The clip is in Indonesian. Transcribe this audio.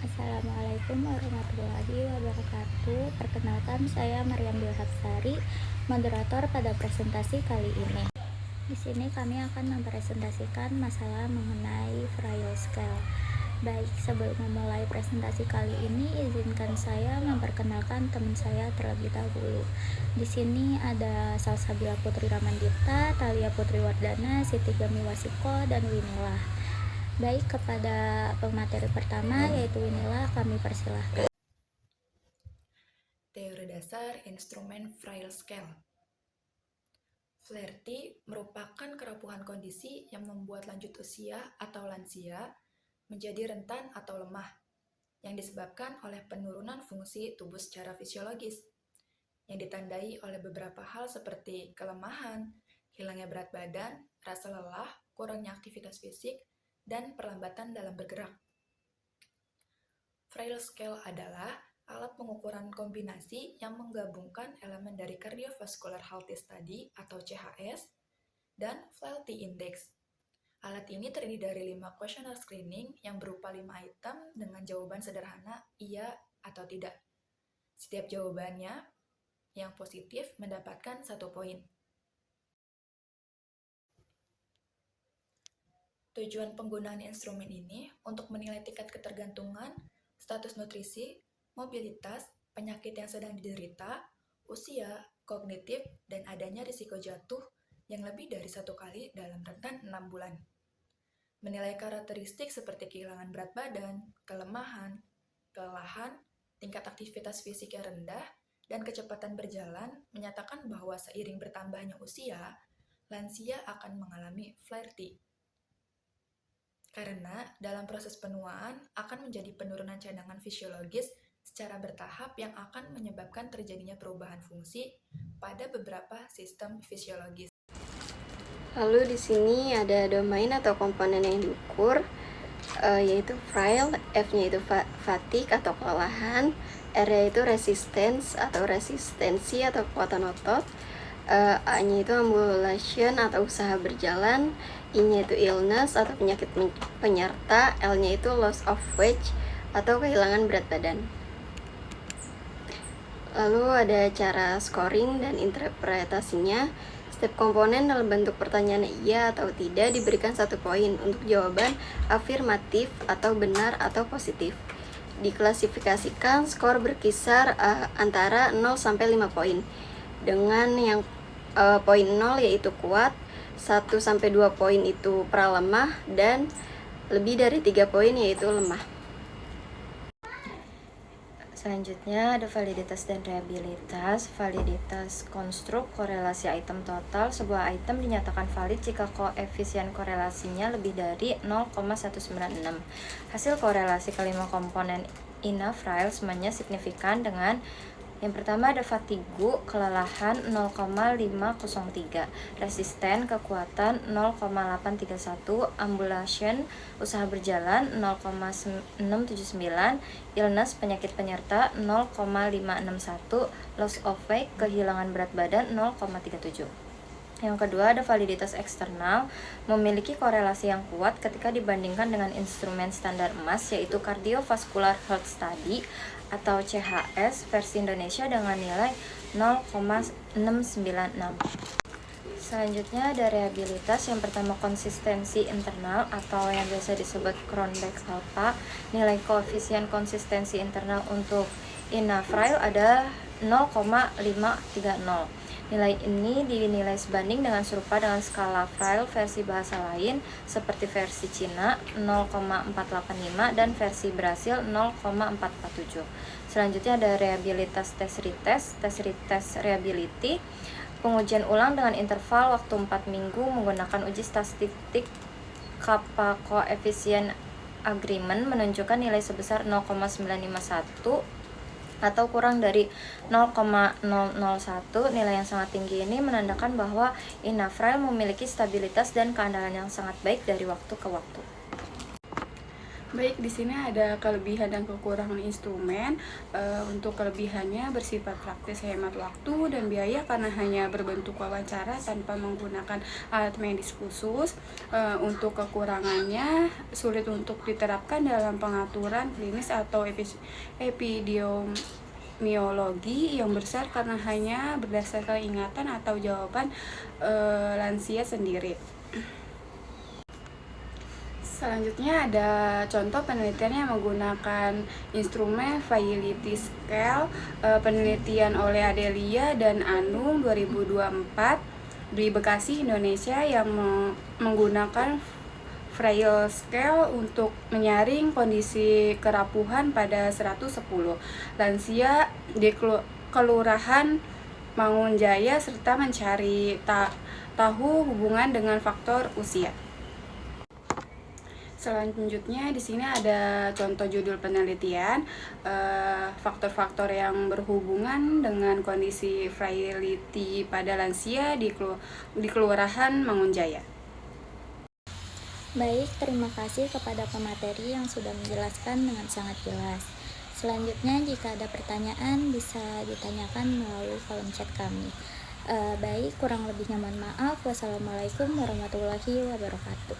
Assalamualaikum warahmatullahi wabarakatuh. Perkenalkan, saya Maryam Bilhapsari, moderator pada presentasi kali ini. Di sini kami akan mempresentasikan masalah mengenai Frail Scale. Baik, sebelum memulai presentasi kali ini, izinkan saya memperkenalkan teman saya terlebih dahulu. Di sini ada Salsabila Putri Ramandita, Talia Putri Wardana, Siti Gami Wasiko, dan Winila. Baik, kepada pemateri pertama yaitu Winila, kami persilahkan. Teori dasar instrumen Frail Scale. Flaherty merupakan kerapuhan kondisi yang membuat lanjut usia atau lansia menjadi rentan atau lemah, yang disebabkan oleh penurunan fungsi tubuh secara fisiologis, yang ditandai oleh beberapa hal seperti kelemahan, hilangnya berat badan, rasa lelah, kurangnya aktivitas fisik, dan perlambatan dalam bergerak. Frail Scale adalah alat pengukuran kombinasi yang menggabungkan elemen dari Cardiovascular Health Study atau CHS dan Frailty Index. Alat ini terdiri dari 5 questionnaire screening yang berupa 5 item dengan jawaban sederhana iya atau tidak. Setiap jawabannya yang positif mendapatkan 1 poin. Tujuan penggunaan instrumen ini untuk menilai tingkat ketergantungan, status nutrisi, mobilitas, penyakit yang sedang diderita, usia, kognitif, dan adanya risiko jatuh yang lebih dari 1 kali dalam rentan 6 bulan. Menilai karakteristik seperti kehilangan berat badan, kelemahan, kelelahan, tingkat aktivitas fisik yang rendah, dan kecepatan berjalan menyatakan bahwa seiring bertambahnya usia, lansia akan mengalami Flaherty. Karena dalam proses penuaan akan menjadi penurunan cadangan fisiologis secara bertahap yang akan menyebabkan terjadinya perubahan fungsi pada beberapa sistem fisiologis. Lalu di sini ada domain atau komponen yang diukur, yaitu frail, F-nya itu fatigue atau kelelahan, R-nya itu resistance atau resistensi atau kekuatan otot, A-nya itu ambulation atau usaha berjalan, I-nya itu illness atau penyakit penyerta, L-nya itu loss of weight atau kehilangan berat badan. Lalu ada cara scoring dan interpretasinya. Setiap komponen dalam bentuk pertanyaan iya atau tidak diberikan 1 poin untuk jawaban afirmatif atau benar atau positif. Diklasifikasikan skor berkisar antara 0 sampai 5 poin. Dengan yang poin 0 yaitu kuat, 1 sampai 2 poin itu pralemah, dan lebih dari 3 poin yaitu lemah. Selanjutnya ada validitas dan reliabilitas. Validitas konstruk korelasi item total. Sebuah item dinyatakan valid jika koefisien korelasinya lebih dari 0,196. Hasil korelasi kelima komponen Frail semuanya signifikan dengan yang pertama ada fatigu, kelelahan 0,503, resisten, kekuatan 0,831, ambulation, usaha berjalan 0,679, illness, penyakit penyerta 0,561, loss of weight, kehilangan berat badan 0,37. Yang kedua ada validitas eksternal, memiliki korelasi yang kuat ketika dibandingkan dengan instrumen standar emas yaitu Cardiovascular Health Study atau CHS versi Indonesia dengan nilai 0,696. Selanjutnya ada reliabilitas. Yang pertama konsistensi internal atau yang biasa disebut Cronbach alpha. Nilai koefisien konsistensi internal untuk Frail ada 0,530. Nilai ini dinilai sebanding dengan serupa dengan skala Frail versi bahasa lain seperti versi Cina 0,485 dan versi Brasil 0,447. Selanjutnya ada reliabilitas test retest reliability. Pengujian ulang dengan interval waktu 4 minggu menggunakan uji statistik kappa koefisien agreement menunjukkan nilai sebesar 0,951 atau kurang dari 0,001. Nilai yang sangat tinggi ini menandakan bahwa Frail memiliki stabilitas dan keandalan yang sangat baik dari waktu ke waktu. Baik, di sini ada kelebihan dan kekurangan instrumen. Untuk kelebihannya bersifat praktis, hemat waktu dan biaya karena hanya berbentuk wawancara tanpa menggunakan alat medis khusus. Untuk kekurangannya sulit untuk diterapkan dalam pengaturan klinis atau epidemiologi yang besar karena hanya berdasarkan ingatan atau jawaban lansia sendiri. Selanjutnya ada contoh penelitian yang menggunakan instrumen Vitality Scale, penelitian oleh Adelia dan Anung 2024 di Bekasi, Indonesia yang menggunakan Frail Scale untuk menyaring kondisi kerapuhan pada 110 lansia di Kelurahan Mangunjaya serta mencari tahu hubungan dengan faktor usia. Selanjutnya di sini ada contoh judul penelitian, faktor-faktor yang berhubungan dengan kondisi frailty pada lansia di Kelurahan Mangunjaya. Baik, terima kasih kepada pemateri yang sudah menjelaskan dengan sangat jelas. Selanjutnya, jika ada pertanyaan bisa ditanyakan melalui kolom chat kami. Baik, kurang lebihnya mohon maaf. Wassalamualaikum warahmatullahi wabarakatuh.